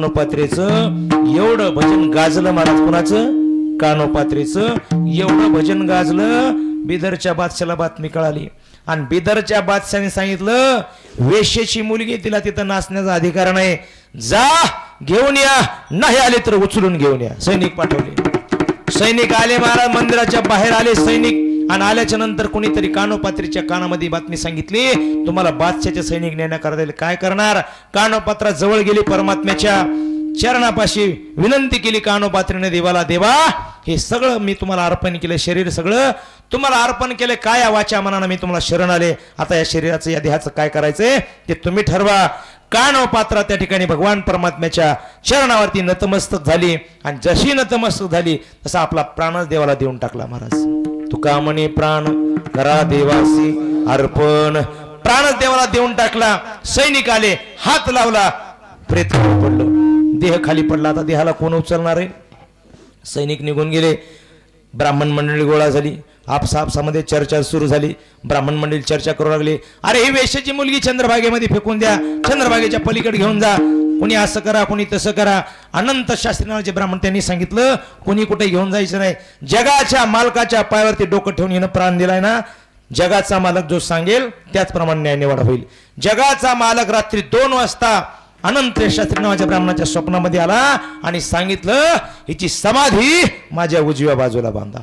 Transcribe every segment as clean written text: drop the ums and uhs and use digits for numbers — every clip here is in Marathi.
कानोपात्रेचं एवढं भजन गाजलं महाराज. कुणाचं? कानोपात्रेचं एवढं भजन गाजलं. बिदरच्या बादशाला बातमी कळाली आणि बिदरच्या बादशाने सांगितलं वेश्येची मुलगी, तिला तिथं नाचण्याचा अधिकार नाही, जा घेऊन या, नाही आले तर उचलून घेऊन या. सैनिक पाठवले. सैनिक आले महाराज, मंदिराच्या बाहेर आले सैनिक. आणि आल्याच्या नंतर कोणीतरी कानोपात्रीच्या कानामध्ये बातमी सांगितली, तुम्हाला बादशाचे सैनिक नेण्याकरता. काय करणार? कानोपात्रा जवळ गेली, परमात्म्याच्या चरणापाशी विनंती केली कानोपात्रीने देवाला, देवा हे सगळं मी तुम्हाला अर्पण केलं, शरीर सगळं तुम्हाला अर्पण केलं, काय वाचा मनानं मी तुम्हाला शरण आले, आता या शरीराचं या देहाचं काय करायचंय ते तुम्ही ठरवा. कानोपात्रा त्या ठिकाणी भगवान परमात्म्याच्या चरणावरती नतमस्तक झाली आणि जशी नतमस्तक झाली तसा आपला प्राणच देवाला देऊन टाकला महाराज. तुका म्हणे प्राण करा देवासी अर्पण, प्राणच देवाला देऊन टाकला. सैनिक आले, हात लावला, प्रेत पडलं, देह खाली पडला. आता देहाला कोण उचलणार आहे? सैनिक निघून गेले. ब्राह्मण मंडळी गोळा झाली, आपसामध्ये चर्चा सुरू झाली. ब्राह्मण मंडळी चर्चा करू लागले, अरे ही वेश्याची मुलगी चंद्रभागेमध्ये फेकून द्या, चंद्रभागेच्या पलीकडे घेऊन जा, कोणी असं करा कोणी तसं करा. अनंत शास्त्री नावाचे ब्राह्मण त्यांनी सांगितलं कोणी कुठे घेऊन जायचं नाही. जगाच्या मालकाच्या पायावरती डोकं ठेवून हिनं प्राण दिलाय ना, जगाचा मालक जो सांगेल त्याचप्रमाणे न्याय निवाडा होईल. जगाचा मालक रात्री 2 वाजता अनंत शास्त्री नावाच्या ब्राह्मणाच्या स्वप्नामध्ये आला आणि सांगितलं हिची समाधी माझ्या उजव्या बाजूला बांधा.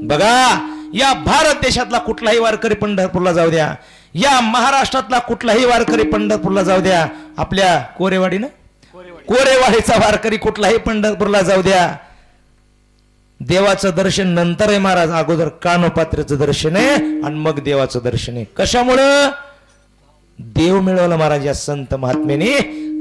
बघा, या भारत देशातला कुठलाही वारकरी पंढरपूरला जाऊ द्या, या महाराष्ट्रातला कुठलाही वारकरी पंढरपूरला जाऊ द्या, आपल्या कोरेवाडीचा वारकरी कुठलाही पंढरपूरला जाऊ द्या, देवाचं दर्शन नंतर आहे महाराज, अगोदर कानोपात्रेचं दर्शन आहे आणि मग देवाचं दर्शन आहे. कशामुळं? देव मिळवला महाराज या संत महात्म्याने.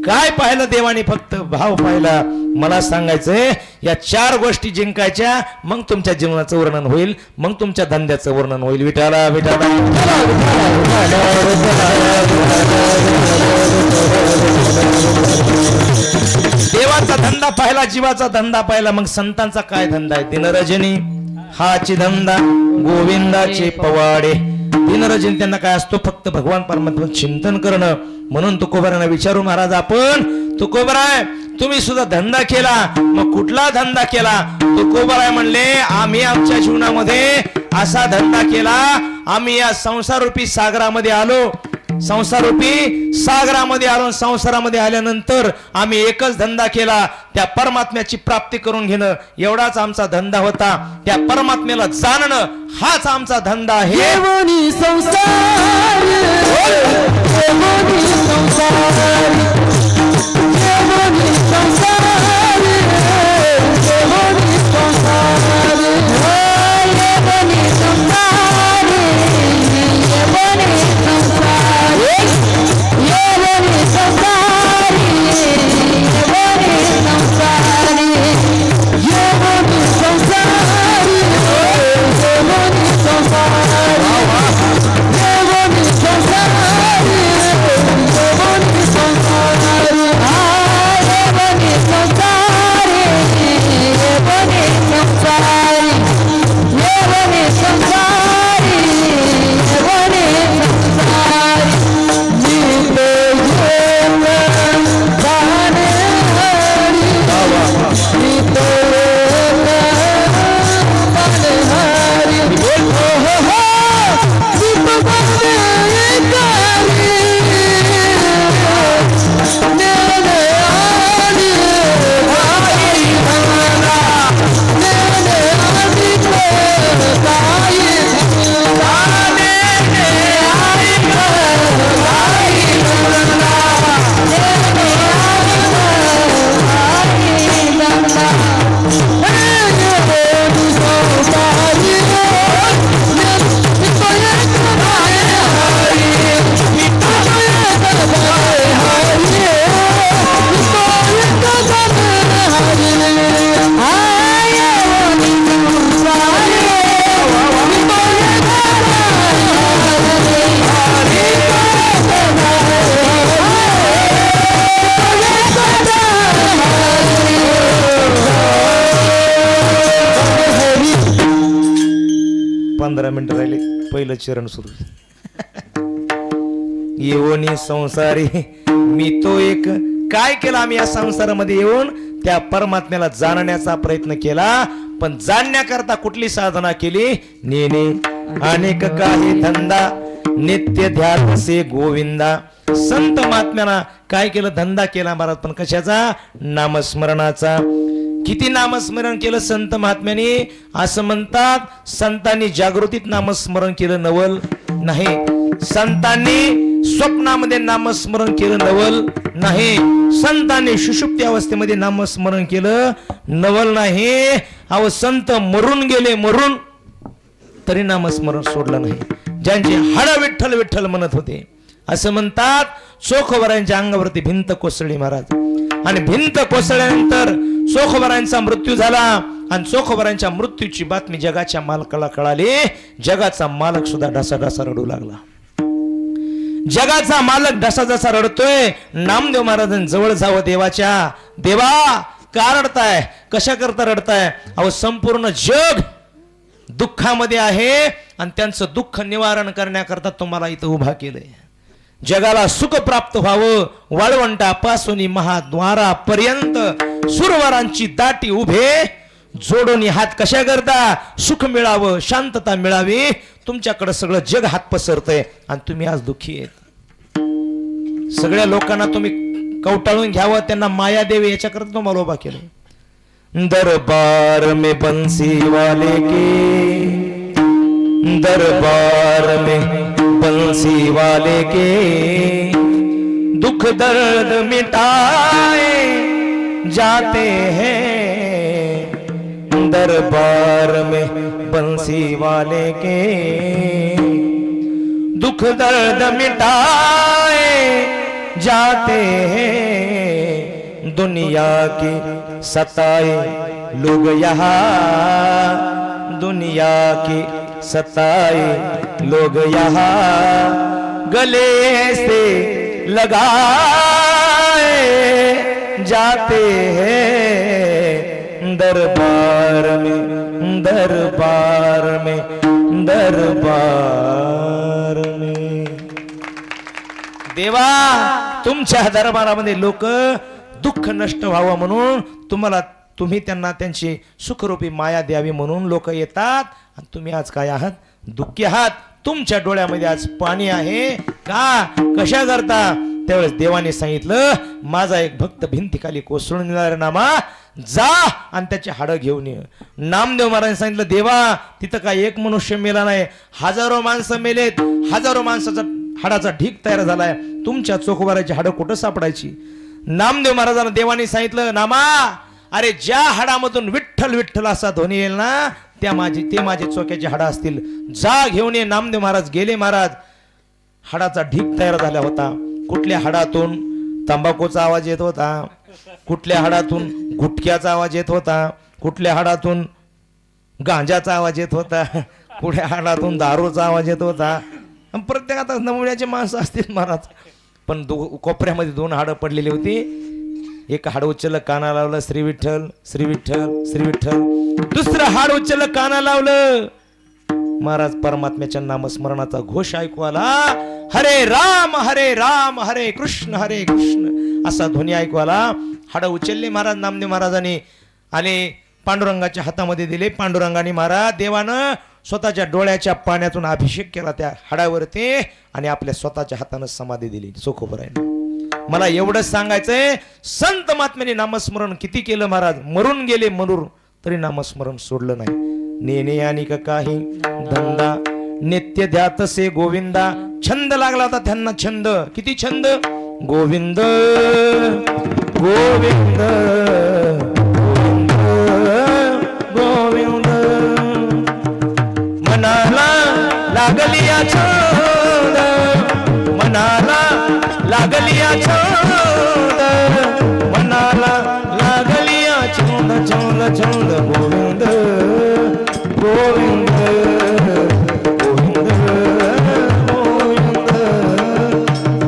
काय पाहिलं देवाने? फक्त भाव पाहिला. मला सांगायचंय या 4 गोष्टी जिंकायच्या, मग तुमच्या जीवनाचं वर्णन होईल, मग तुमच्या धंद्याचं वर्णन होईल. विठाला विठाला देवाचा धंदा पाहिला, जीवाचा धंदा पाहिला, मग संतांचा काय धंदा आहे? दिनरजनी हाची धंदा गोविंदाचे पवाडे. दिनरजनी त्यांना काय असतो? फक्त भगवान परमात्मा चिंतन करणं. म्हणून तुकोबारांना विचारू महाराज, आपण तुकोबाराय तुम्ही सुद्धा धंदा केला, मग कुठला धंदा केला? तुकोबाराय म्हणले, आम्ही आमच्या जीवनामध्ये असा धंदा केला, आम्ही या संसाररूपी सागरामध्ये आलो, संसाररूपी सागरामध्ये आलो. संसारामध्ये आल्यानंतर आम्ही एकच धंदा केला, त्या परमात्म्याची प्राप्ती करून घेणं, एवढाच आमचा धंदा होता. त्या परमात्म्याला जाणणं हाच आमचा धंदा आहे. पहिलं चरण सुरू. येवनी संसारी मी तो एक काय केलं आम्ही या संसारामध्ये येऊन? त्या परमात्म्याला जाणण्याचा प्रयत्न केला, पण जाणण्याकरता कुठली साधना केली? नेने अनेक काही धंदा नित्य ध्यानसे गोविंदा. संत महात्म्याला काय केलं? धंदा केला महाराज, पण कशाचा? नामस्मरणाचा. किती नामस्मरण केलं संत महात्म्याने? असं म्हणतात संतांनी जागृतीत नामस्मरण केलं नवल नाही, संतांनी स्वप्नामध्ये नामस्मरण केलं नवल नाही, संतांनी सुषुप्ती अवस्थेमध्ये नामस्मरण केलं नवल नाही. अहो संत मरून गेले, मरून तरी नामस्मरण सोडलं नाही. ज्यांचे हाड विठ्ठल विठ्ठल म्हणत होते. असं म्हणतात चोखोबरांच्या अंगावरती भिंत कोसळली महाराज, आणि भिंत कोसळल्यानंतर चोखोबरांचा मृत्यू झाला, आणि चोखोबरांच्या मृत्यूची बातमी जगाच्या मालकाला कळाली. जगाचा मालक सुद्धा ढासा रडू लागला. जगाचा मालक ढसा रडतोय. नामदेव महाराजांनी जवळ जावं देवाच्या. देवा का रडताय? कशा करता रडताय? अहो संपूर्ण जग दुःखामध्ये आहे, आणि त्यांचं दुःख निवारण करण्याकरता तुम्हाला इथं उभा केलंय. जगाला सुख प्राप्त व्हावं, वाळवंटापासून महाद्वारापर्यंत सुरवरांची दाटी उभे जोडून हात कशा करता? सुख मिळावं, शांतता मिळावी. तुमच्याकडे सगळं जग हात पसरतय, आणि तुम्ही आज दुःखी आहेत. सगळ्या लोकांना तुम्ही कवटाळून घ्यावं, त्यांना माया देवी, याच्याकरता तुम्हाला उभा केलं. दरबार में बंसी वाले के, दरबार में बंसी वाले के, दुख दर्द मिटाए जाते हैं. दरबार में बंसी वाले के, दुख दर्द मिटाए जाते हैं. दुनिया की सताए लोग यहाँ, दुनिया की सताए लोग यहाँ, गले से लगाए जाते हैं. दरबार में, दरबार में, दरबार में. देवा तुमच्या दरबारामध्ये लोक दुःख नष्ट व्हावं म्हणून तुम्ही त्यांना त्यांची सुखरूपी माया द्यावी म्हणून लोक येतात, आणि तुम्ही आज काय आहात? दुःखी आहात. तुमच्या डोळ्यामध्ये आज पाणी आहे का? कशा करता? त्यावेळेस देवाने सांगितलं, माझा एक भक्त भिंतीखाली कोसळून येणार नामा, जा आणि त्याची हाडं घेऊन ये. नामदेव महाराजांनी सांगितलं, देवा तिथं काय एक मनुष्य मेला नाही, हजारो माणसं मेलेत, हजारो माणसाचा हाडाचा ढीक तयार झालाय. तुमच्या चोखोबाराची हाडं कुठं सापडायची? नामदेव महाराजांना देवाने सांगितलं, नामा अरे ज्या हाडामधून विठ्ठल विठ्ठल असा ध्वनी येईल ना, ते माझे चोक्याचे हाडं असतील, जा घेऊन ये. नामदेव महाराज गेले. महाराज हाडाचा ढीक तयार झाला होता. कुठल्या हाडातून तंबाखूचा आवाज येत होता, कुठल्या हाडातून गुटख्याचा आवाज येत होता, कुठल्या हाडातून गांजाचा आवाज येत होता, कुठल्या हाडातून दारूचा आवाज येत होता. प्रत्येकात नमुन्याचे माणसं असतील महाराज. पण कोपऱ्यामध्ये दोन हाडं पडलेली होती. एक हाड उचललं, काना लावलं, श्री विठ्ठल श्री विठ्ठल श्री विठ्ठल. दुसरं हाड उचललं, काना लावलं, महाराज परमात्म्याच्या नामस्मरणाचा घोष ऐकू आला. हरे राम हरे कृष्ण असा ध्वनी ऐकू आला. हाड उचलले महाराज नामदेव महाराजांनी, आणि पांडुरंगाच्या हातामध्ये दिले. पांडुरंगाने महाराज देवानं स्वतःच्या डोळ्याच्या पाण्यातून अभिषेक केला त्या हाडावरती, आणि आपल्या स्वतःच्या हातानं समाधी दिली चोखोबरायने. मला एवढंच सांगायचंय, संत महात्म्याने नामस्मरण किती केलं महाराज. मरून गेले मरून तरी नामस्मरण सोडलं नाही. नेने आणि काही धंदा नित्य ध्यातसे गोविंदा. छंद लागला होता त्यांना. छंद किती छंद? गोविंद गोविंद गोविंद. मनाला लागलिया छंद, मनाला लागलिया छंद, मनाला लागलिया छंद छंद छंद. गोविंद गोविंद गोविंद गोविंद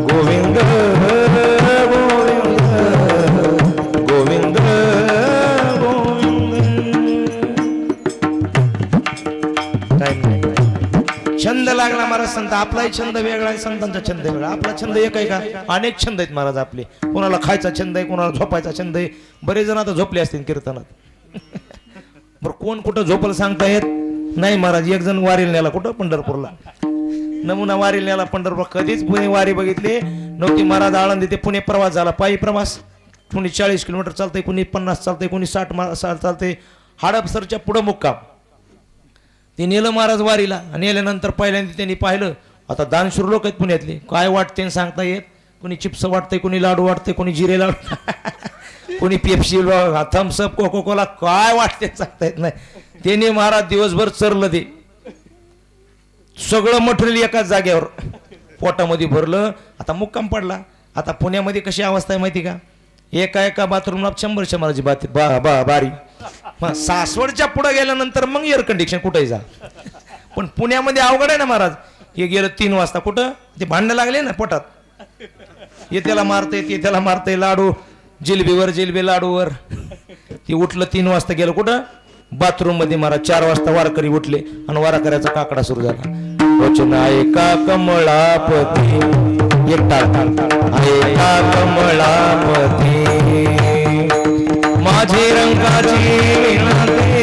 गोविंद गोविंद गोविंद गोविंद. छंद लागला महाराज संत. आपलाही छंद वेगळा आहे, संतांचा छंद वेगळा. आपला छंद एक आहे का? अनेक छंद आहेत महाराज आपले. कोणाला खायचा छंद आहे, कोणाला झोपायचा छंद आहे. बरेच जण आता झोपले असतील कीर्तनात. बरं कोण कुठं झोपल सांगता येत नाही महाराज. एक जण वारीला नेला कुठं? पंढरपूरला. नमुना वारीला नेला पंढरपूर. कधीच पुणे वारी बघितली नव्हती महाराज. आळंदी ते पुणे प्रवास झाला, पायी प्रवास. कुणी 40 किलोमीटर चालतंय, कुणी 50 चालतंय, कुणी 60 चालतंय. हडपसरच्या पुढं मुक्काम. ते नेलं महाराज वारीला. नेल्यानंतर पहिल्यांदा त्यांनी पाहिलं आता दानशूर लोक आहेत पुण्यातले. काय वाटते सांगता येत. कुणी चिप्स वाटते, कुणी लाडू वाटते, कुणी जिरे लाडू, कोणी पेप्सी, थम्सअप, कोको कोला, काय वाटते सांगता येत नाही. त्यांनी महाराज दिवसभर चरलं ते सगळं मटेरियल एकाच जागेवर पोटामध्ये भरलं. आता मुक्काम पडला. आता पुण्यामध्ये कशी अवस्था आहे माहिती का? एका बाथरूमला 100 महाराजी बारी. मग सासवडच्या पुढे गेल्यानंतर मग एअर कंडिशन कुठेही जा. पण पुण्यामध्ये अवघड आहे ना महाराज. हे गेलं 3 वाजता कुठं ते भांडणं लागले ना पोटात. हे त्याला मारते, ते त्याला मारते. लाडू जिलबीवर, जिलबी लाडूवर. ते उठलं 3 वाजता गेलं कुठं? बाथरूम मध्ये. महाराज 4 वाजता वारकरी उठले आणि वारकऱ्याचा काकडा सुरू झाला. वचना एका कमळापती, एकटा एका कमळापती, माझे रंगाची विनंती,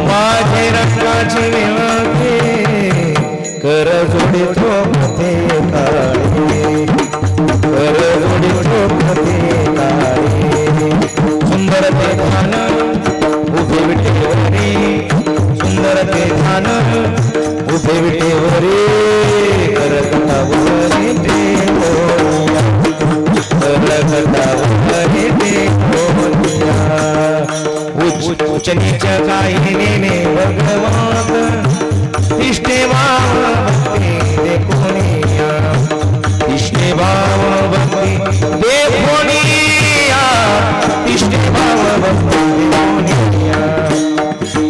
माझे रंगाची विनंती, कर जोडी ठोकते काळी, कर जोडी ठोकते काळी. सुंदर ते ध्यान उभे विटेवरी, सुंदर ते ध्यान उभे विटेवरी, करकटावरी टेकोया, करकटावरी टेकोया. उच्च नीच काही नेने भगवान, इष्टे भाव भक्ती देखोनिया, इष्टे भाव भक्ती देखोनिया, इष्टे भाव भक्ती देखोनिया.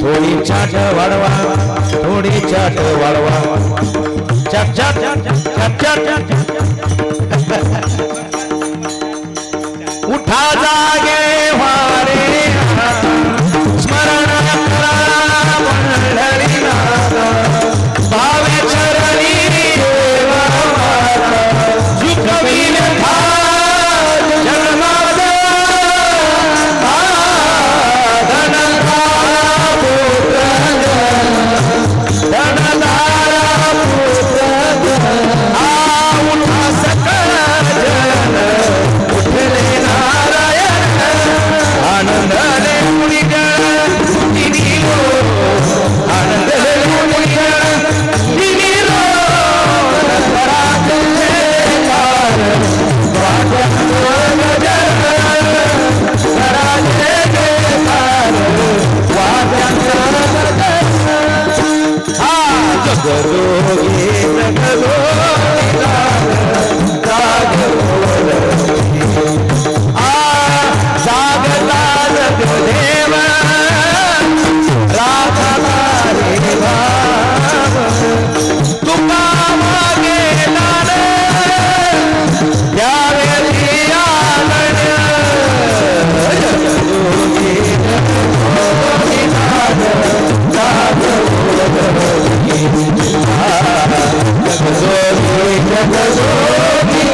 थोडी चाट वाढवा, थोडी चाट वाढवा, चाट चाट चाट चाट. उठा जागे वारे, स्मरण करा पंढरीनाथ, भावे चरणी देवा झुकविले हात जगन्नाथ. धनधारा पुत्र, धनधारा पुत्र, उठा सकळ जन, उठले नारायण, आनंदले मुनिगण दिनिलो, आनंदले मुनिगण दिनिलो, पराजय कार वाजन जन, पराजय कार वाजन जन. हा जगदोगी जगदोगी जागता जगदेव राधा रे भाव, तुका मागे लाल त्यावेळी आनंद. जगदोगी जगदोगी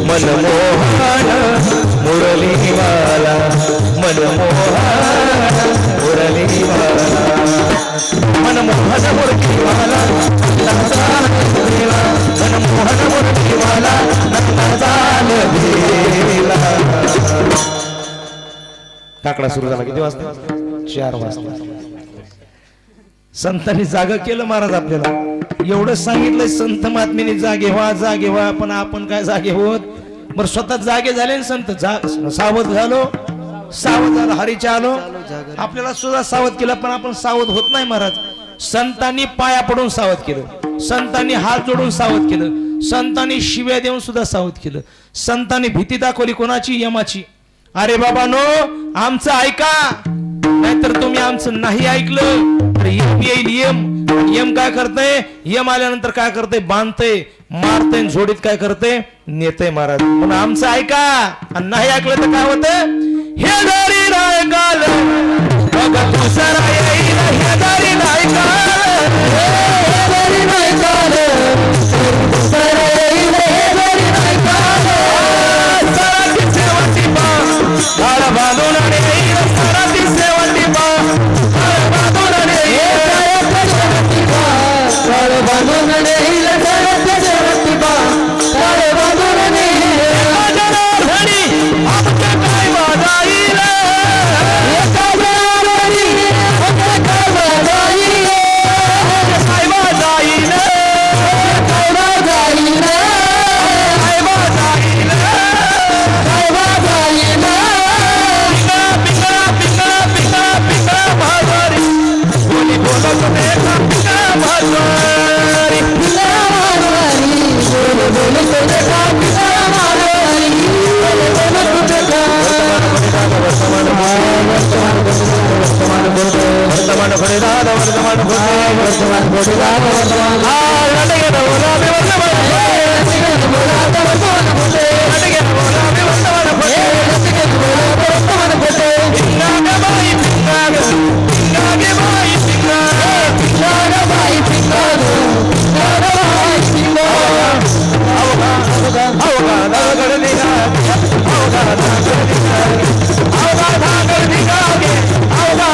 मनमोहन मुरलीवाला, मनमोहन मुरलीवाला, मनमोहन मुरलीवाला, मनमोहन मुरलीवाला, काकडा सुरू झाला किती वाजता? 4 वाजता. संतांनी जागा केलं महाराज आपल्याला. एवढं सांगितलंय संत महात्म्याने जागे व्हा, जागे व्हा. पण आपण काय जागे होत? बरं स्वतः जागे झाले ना संत. सावध झालो, सावध झालो, हरीच्या आलो. आपल्याला सुद्धा सावध केलं पण आपण सावध होत नाही महाराज. संतांनी पाया पडून सावध केलं, संतांनी हात जोडून सावध केलं, संतांनी शिव्या देऊन सुद्धा सावध केलं. संतांनी भीती दाखवली कोणाची? यमाची. अरे बाबा नो, आमचं ऐका, नाहीतर तुम्ही आमचं नाही ऐकलं तर यम येईल. यम यम काय करतय? यम आल्यानंतर काय करतय? बांधतय, मारतय, झोडीत काय करतय? नेतय महाराज. पण आमचं ऐका आणि नाही ऐकलं तर काय होतं? हे जरी रायकाल मग दुसरा येईल हे जरी नाही काल, हे जरी नाही काल, दुसरा येईल हे जरी नाही काल. सराती शेवटी पा काळ बांधून आणि येईल, सराती शेवटी पा काळ बांधून आणि येईल, काळ बांधून नेईल, सराच्या शेवटी बा काळ बांधून नेईल. जनार्दनी आमच्या काय वाजा येईल, एका जनार्दनी आमच्या काय वाजा येईल, काय वाजा येईल, काय वाजा येईल, काय वाजा येईल. काय वाजा येईल. पिंगळा पिंगळा पिंगळा पिंगळा भाजारी कोणी बोलत नाही पिंगळा भाजारी. पिंगळा मारवारी बोल बोल तुझे का, पिंगळा मारवारी बोल बोल तुझे का. वर्तमान घडे दादा वर्तमान घडे वर्तमान घडे दादा वर्तमान लटके बोला मी वर्तमान लटके बोला मी वर्तमान पिंगा गे बाई पिंगा गे बाई पिंगा अवघा गड निघा अवघा गड निघा अवघा गड निघा अवघा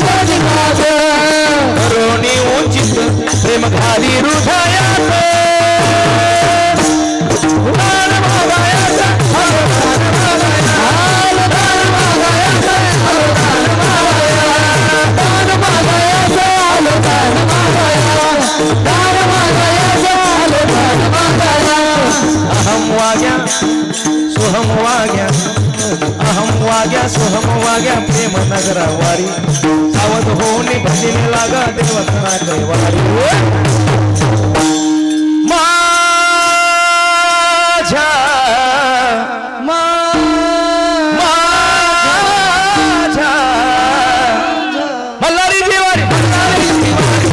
गड निघा करोनी उचित प्रेम घाली हृदयात उडान मागायाचा उडान अहम वाग्या सोहम वाग्या अहम वाग्या सोहम वाग्या प्रेम नगरा वारी सावध होऊन भजने लागा देवतना कैवारी. माझ्या माझ्या मल्हारी जीवारी मल्हारी जीवारी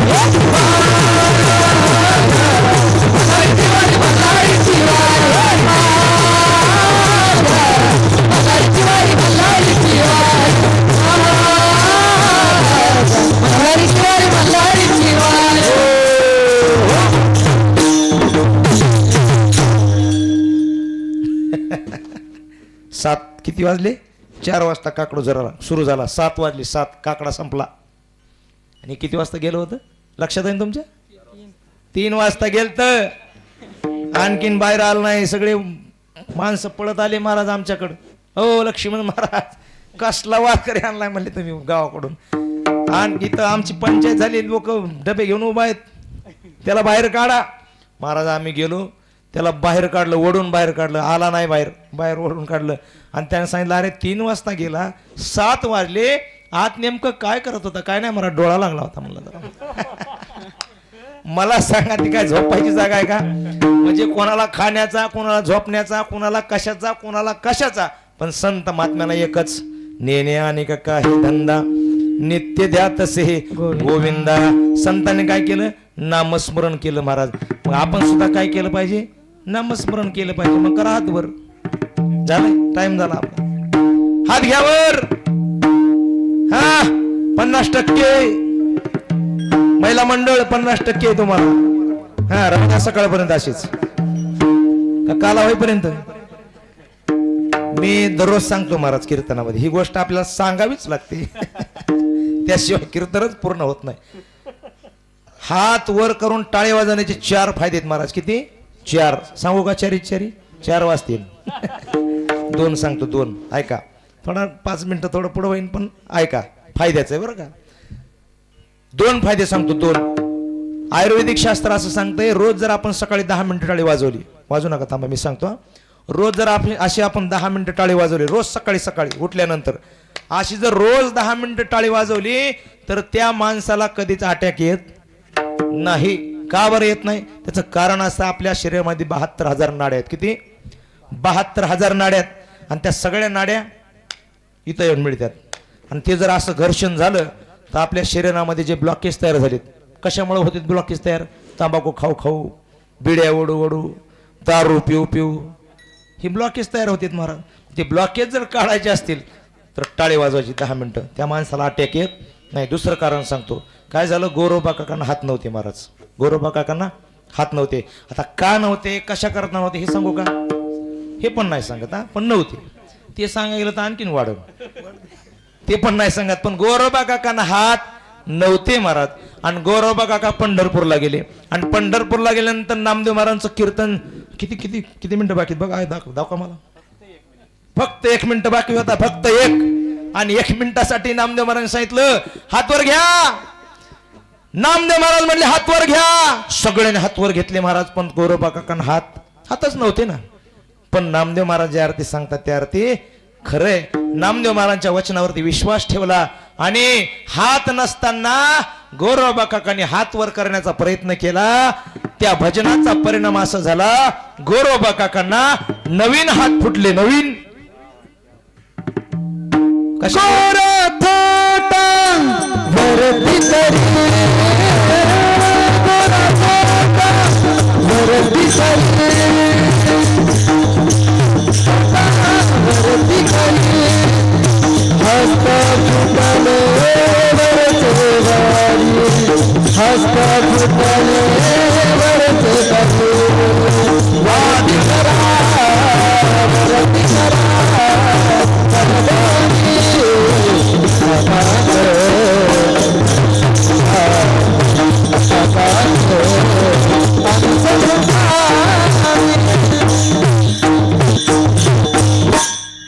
सात किती वाजले 4 वाजता काकडो जरा सुरू झाला 7 वाजले 7 काकडा संपला आणि किती वाजता गेलो होतं लक्षात आहे तुमच्या 3 वाजता गेलत आणखीन बाहेर आलं नाही सगळे माणसं पळत आले महाराज आमच्याकडं. हो लक्ष्मण महाराज कसला वारकरी आणलाय म्हणले तुम्ही गावाकडून. आणि इथं आमची पंचायत झाली लोक डबे घेऊन उभा आहेत त्याला बाहेर काढा. महाराज आम्ही गेलो त्याला बाहेर काढलं ओढून बाहेर काढलं आला नाही बाहेर ओढून काढलं आणि त्याने सांगितलं अरे 3 वाजता गेला 7 वाजले आत नेमकं काय करत होता काय नाही मला डोळा लागला होता म्हणलं जरा. मला सांगा ती काय झोपायची जागा आहे का म्हणजे कोणाला खाण्याचा कोणाला झोपण्याचा कोणाला कशाचा पण संत महात्म्याला एकच नेणे आणि का काही धंदा नित्य द्या तसे गोविंदा. संतांनी काय केलं नामस्मरण केलं महाराज. मग आपण सुद्धा काय केलं पाहिजे नामस्मरण केलं पाहिजे. मग करा हात वर झालं टाइम झाला आपला हात घ्यावर. हा 50% महिला मंडळ 50% तुम्हाला. हा रमजा सकाळपर्यंत अशीच का काला होईपर्यंत मी दररोज सांगतो महाराज कीर्तनामध्ये ही गोष्ट आपल्याला सांगावीच लागते त्याशिवाय कीर्तनच पूर्ण होत नाही. हात वर करून टाळे वाजवण्याचे 4 फायदे आहेत महाराज. किती 4 सांगू का 4 वाजतील 2 सांगतो 2 ऐका थोडा 5 मिनिटं थोडं पुढं होईन पण ऐका फायद्याचं आहे बरं का. 2 फायदे सांगतो 2. आयुर्वेदिक शास्त्र असं सांगतंय रोज जर आपण सकाळी 10 मिनिटं टाळी वाजवली वाजू नका थांबा मी सांगतो. रोज जर आपण 10 मिनिटं टाळी वाजवली रोज सकाळी उठल्यानंतर अशी जर रोज 10 मिनिटं टाळी वाजवली तर त्या माणसाला कधीच अटॅक येत नाही. का बरं येत नाही त्याचं कारण असं आपल्या शरीरामध्ये 72,000 नाड्या आहेत. किती 72,000 नाड्या आहेत आणि त्या सगळ्या नाड्या इथं येऊन मिळतात. आणि ते जर असं घर्षण झालं तर आपल्या शरीरामध्ये जे ब्लॉकेज तयार झालेत कशामुळे होते ब्लॉकेज तयार तंबाखू खाऊ बिड्या ओढू दारू पिऊ पिऊ ही ब्लॉकेज तयार होतात महाराज. ते ब्लॉकेज जर काढायचे असतील तर टाळी वाजवायची 10 मिनिटं. त्या माणसाला अटॅक येत नाही. दुसरं कारण सांगतो. काय झालं, गोरोबा काकांना हात नव्हते महाराज. गोरोबा काकांना हात नव्हते. आता का नव्हते, कशा करता नव्हते हे सांगू का, हे पण नाही सांगत. पण नव्हते ते सांगायला गेलं तर आणखीन वाढव, ते पण नाही सांगत. पण गोरोबा काकांना हात नव्हते महाराज. आणि गोरोबा काका पंढरपूरला गेले. आणि पंढरपूरला गेल्यानंतर नामदेव महाराजांचं कीर्तन किती किती किती मिनिटं बाकी बघा, आहे दाखवा मला. फक्त 1 मिनिट बाकी होता, फक्त 1. आणि 1 मिनिटासाठी नामदेव महाराज सांगितलं हातवर घ्या. नामदेव महाराज म्हणले हातवर घ्या. सगळ्यांनी हातवर घेतले महाराज. पण गोरोबा काकांना हातच नव्हते ना. पण नामदेव महाराज ज्या अर्थी सांगतात त्या अर्थी खरंय. नामदेव महाराजांच्या वचनावरती विश्वास ठेवला आणि हात नसताना गोरोबा काकांनी हात वर करण्याचा प्रयत्न केला. त्या भजनाचा परिणाम असा झाला, गोरोबा काकांना नवीन हात फुटले. नवीन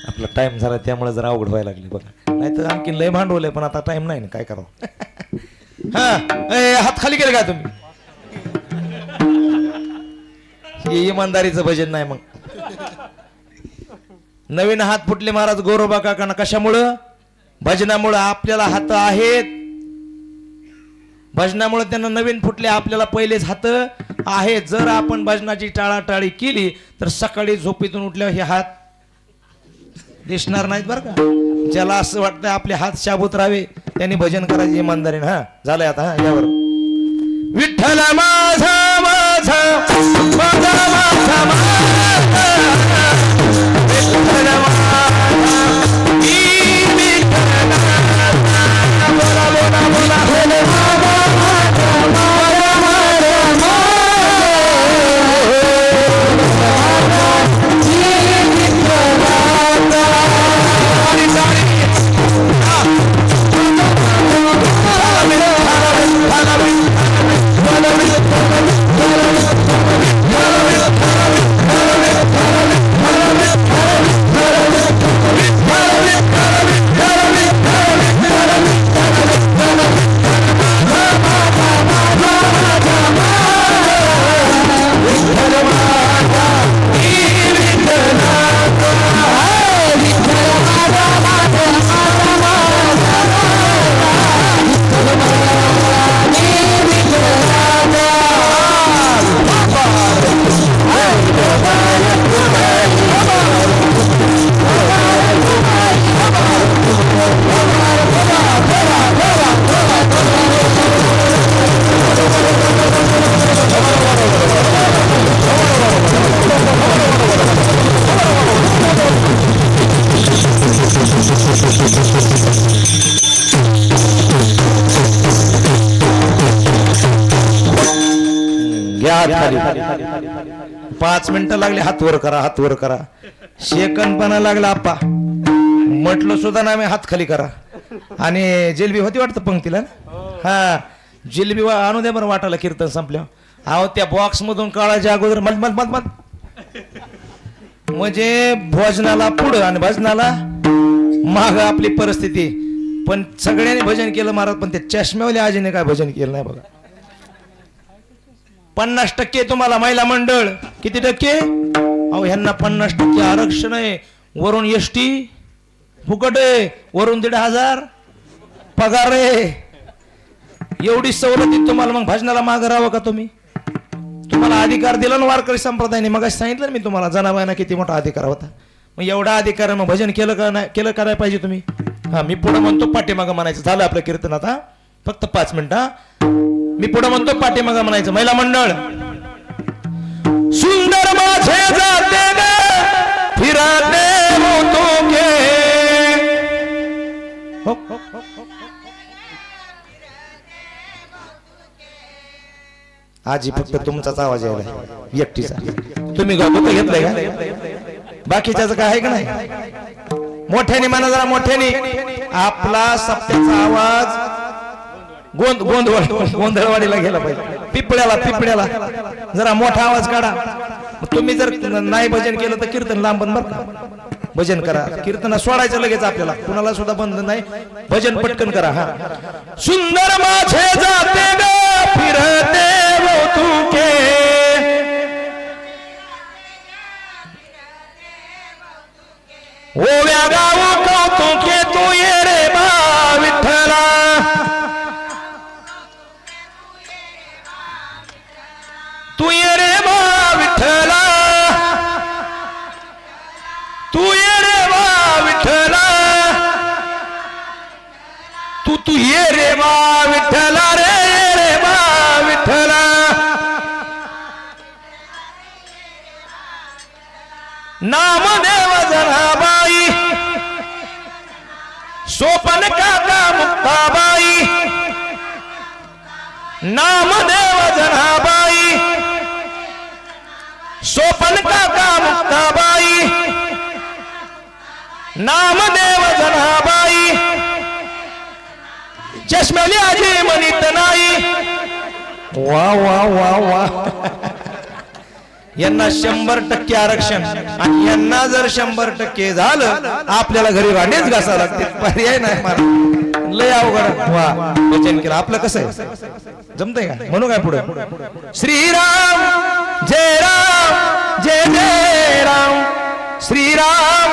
आपला टाइम झाला त्यामुळे जरा अवघड व्हायला लागली बघा. नाही तर आणखी लय भांडवलंय पण आता टाइम नाही ना, काय करावं. हा हात खाली केले का तुम्ही, हे इमानदारीचं भजन नाही. मग नवीन हात फुटले महाराज गोरोबा काकांना. कशामुळं, भजनामुळं. आपल्याला हात आहेत, भजनामुळे त्यांना नवीन फुटले. आपल्याला पहिलेच हात आहेत. जर आपण भजनाची टाळाटाळी केली तर सकाळी झोपेतून उठल्यावर हे हात दिसणार नाहीत बरं का. ज्याला असं वाटतं आपले हात शाबूत राहावे त्यांनी भजन करायचे इमानदारीने. हा झालंय आता. हा यावर विठ्ठल माझा माझा माझा माझा माझा विठ्ठल माझा मी विठ्ठलाचा. बोला बोला बोला खाली. 5 मिनिटं लागले हात वर करा, हात वर करा. शेकंदपणा लागला आप्पा. म्हटलं सुद्धा ना मी हात खाली करा. आणि जिलबी होती वाटतं पंक्तीला. हा जिलबी आणू द्या बरं वाटायला कीर्तन संपल्यावर. अहो त्या बॉक्स मधून काळाच्या अगोदर मत मत मत मत म्हणजे भोजनाला पुढं आणि भजनाला माग आपली परिस्थिती. पण सगळ्यांनी भजन केलं महाराज. पण त्या चष्म्यावाल्या आजीने काय भजन केलं नाही बघा. 50% तुम्हाला महिला मंडळ. किती टक्के, अहो ह्यांना 50% आरक्षण आहे. वरून एसटी फुकट आहे, वरून 1,500 पगार आहे. एवढी सवलती तुम्हाला मग भजनाला मागं राहावं का तुम्ही. तुम्हाला अधिकार दिला ना वारकरी संप्रदायाने. मग सांगितलं मी तुम्हाला जनाबाईंना किती मोठा अधिकार होता. मग एवढा अधिकार मग भजन केलं का नाही, केलं करायला पाहिजे तुम्ही. हा मी पुढे म्हणतो पाठीमागं म्हणायचं. झालं आपलं कीर्तन आता फक्त 5 मिनिटं. मी पुढे म्हणतो पाठीमागं म्हणायचं. महिला मंडळ सुंदर माझे जाते ग फिरते हो तो के हो. आजी फक्त तुमचाच आवाज यायला एकटीचा. तुम्ही गातो घेतलंय का? बाकीच्याच काय आहे का नाही? मोठ्याने म्हणा जरा मोठ्याने. आपला सप्त्याचा आवाज गोंधळवाडीला गेला पाहिजे. पिपळ्याला जरा मोठा आवाज काढा. तुम्ही जर नाही भजन केलं तर कीर्तन लांबन बर का. भजन करा. कीर्तन सोडायचं लगेच आपल्याला. कुणाला सुद्धा बंद नाही. भजन पटकन करा. हा. सुंदर माझे जाते ग फिरते वो तू के ओव्या गाऊ कौतुके तू ये रे बा विठ्ठला. तू ये रे बा विठ्ठला. तू ये रे बा विठ्ठला. तू ये रे बा विठ्ठला रे बा विठ्ठला. नामदेव जनाबाई सोपन काका मुक्ताबाई. नामदेव जनाबाई सोपन काका मुक्ताबाई. नामदेव जनाबाई चष्मेली आजी म्हणित नाही. वा वा वा वा. यांना 100% आरक्षण आणि यांना जर 100% झालं आपल्याला घरी भांडेच घासा लागते. पर्याय नाही मला. लय अवघड. वा वचन केलं आपलं. कसं आहे जमतंय का? म्हणू काय पुढे? श्रीराम जय राम जय जय राम. श्रीराम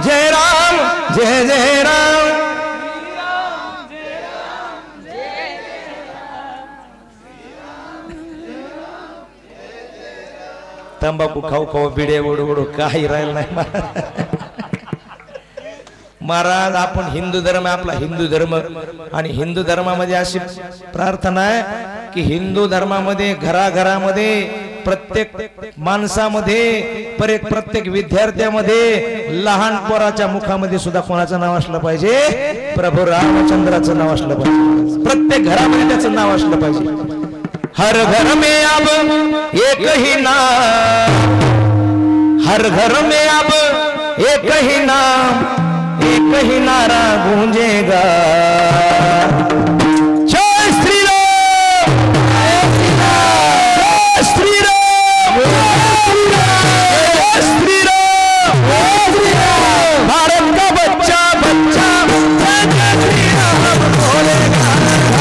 जय राम जय जय राम. तंबाखू खाऊ खाऊ बिडे ओढू काही राहिलं नाही महाराज. आपण हिंदू धर्म आपला हिंदू धर्म. आणि हिंदू धर्मामध्ये अशी प्रार्थना आहे की हिंदू धर्मामध्ये घराघरामध्ये प्रत्येक माणसामध्ये प्रत्येक विद्यार्थ्यामध्ये लहान पोराच्या मुखामध्ये सुद्धा कोणाचं नाव असलं पाहिजे? प्रभू रामचंद्राचं नाव असलं पाहिजे. प्रत्येक घरामध्ये त्याचं नाव असलं पाहिजे. हर घर में अब एक ही नाम. हर घर में अब एक ही नाम. एक ही नारा गूंजेगा. जय श्री राम. जय श्री राम. जय श्री राम. भारत का बच्चा बच्चा जय श्री राम बोलेगा.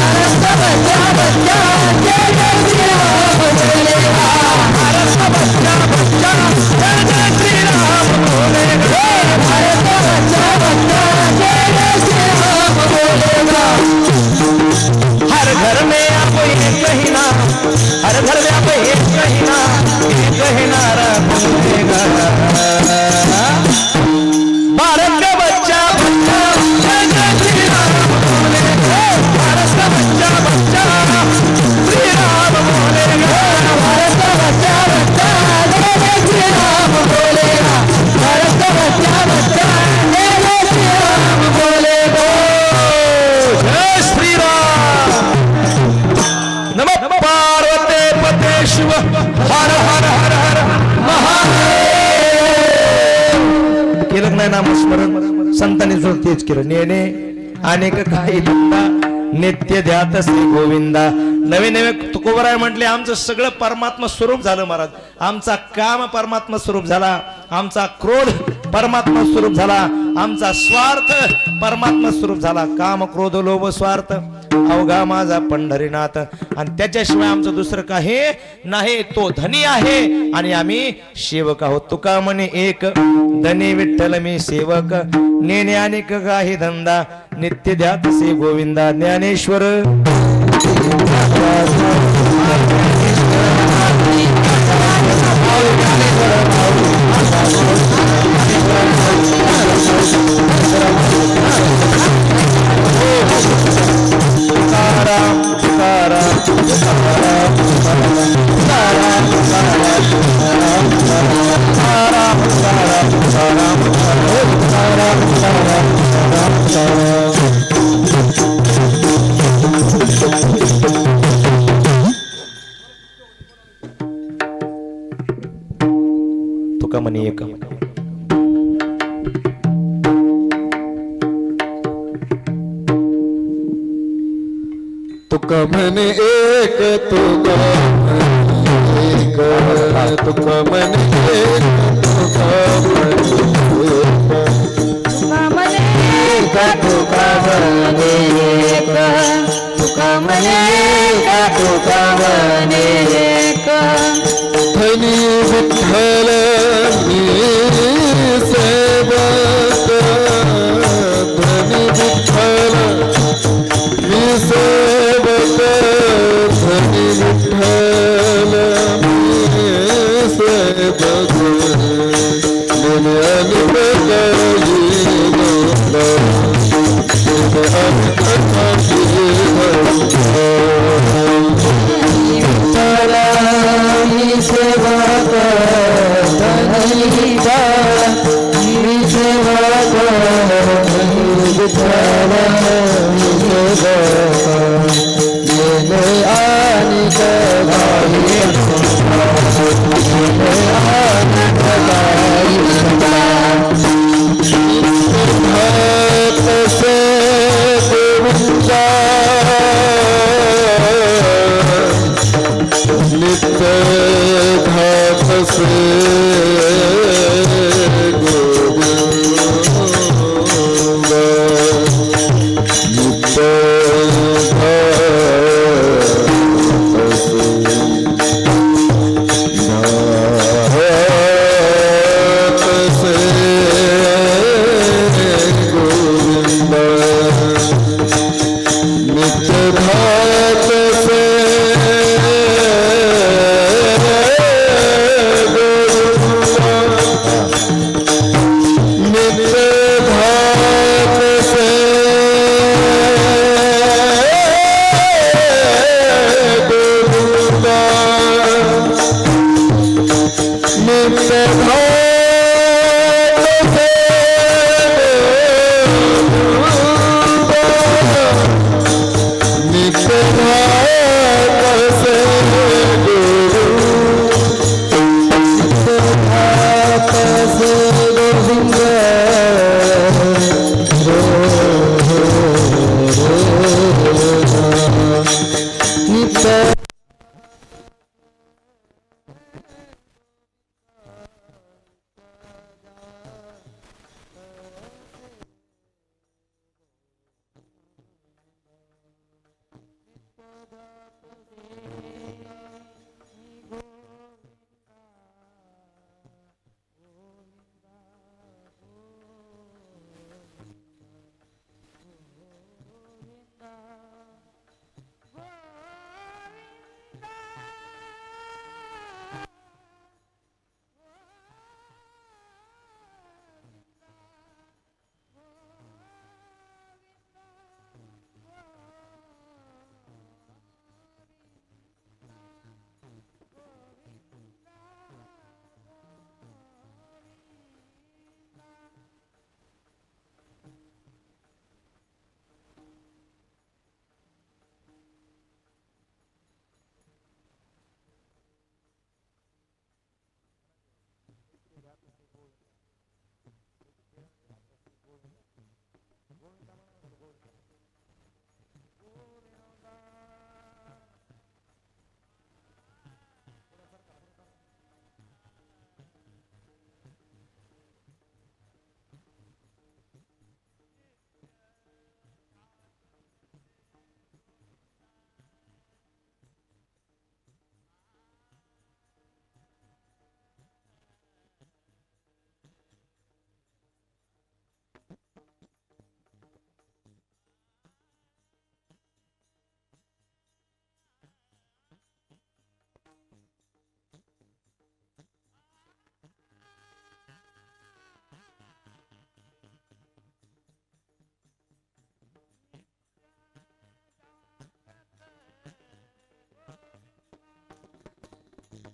भारत का बच्चा बच्चा जय श्री राम बोलेगा. भारत का बच्चा बच्चा जय श्री राम बोलेगा. भारत का बच्चा बच्चा जय श्री राम बोलेगा. हर घर में आप एक ही नाम. हर घर में आप एक ही नाम. एक ही नारा बोलेगा. भारत का बच्चा बच्चा जय श्री राम बोलेगा. भारत का बच्चा बच्चा श्री राम बोलेगा. भारत का बच्चा बच्चा जय श्री राम बोलेगा. भारत का बच्चा बच्चा जय श्री राम बोलेगा. जय श्री राम. नमः पार्वते पते शिव हर हर हर हर महादेव. केलं नाही नामस्मरण संतांनी जो तेच केलं. नेणे अनेक काही धंदा नित्य ध्यात श्री गोविंदा. नवे नवे तुकोबराय म्हटले आमचं सगळं परमात्मा स्वरूप झालं महाराज. आमचा काम परमात्मा स्वरूप झाला. आमचा क्रोध परमात्मा स्वरूप झाला. आमचा स्वार्थ परमात्मा स्वरूप झाला. काम क्रोध लोभ स्वार्थ अवघा माझा पंढरीनाथ. आणि त्याच्याशिवाय आमचं दुसरं काही नाही. तो धनी आहे आणि आम्ही सेवक आहोत. तुका म्हणे एक धनी विठ्ठल मी सेवक. नेणे अनेक काही धंदा नित्य ध्यात श्री गोविंदा. ज्ञानेश्वर तुकाराम तुकाराम तुकाराम तुकाराम तुकाराम तुका म्हणे एक. तुका म्हणे एक, तुका म्हणे एक, तुका म्हणे एक, तुका म्हणे एक. तुका म्हणे एक, तुका म्हणे एक, तुका म्हणे एक, तुका म्हणे एक. धनी विठ्ठल मी सेवक, धनी विठ्ठल मी सेवक, धनी विठ्ठल मी सेवक. मन अनेक येईल, मी सेवक धनी विठ्ठल, मी सेवक धनी विठ्ठल, मी सेवक गेले अनेक गाई, गेले अनेक गाई. तसे गोविंदा नित्य घातसे गोविंदा, नित्य घातसे गोविंदा, नित्य घातसे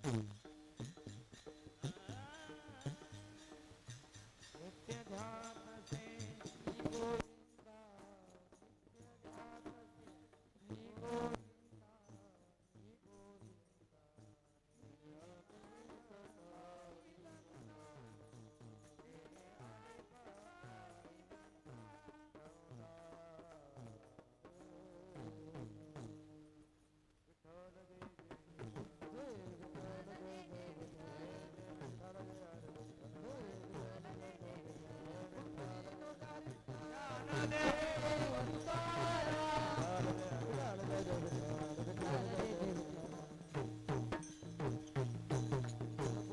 Mm-hmm.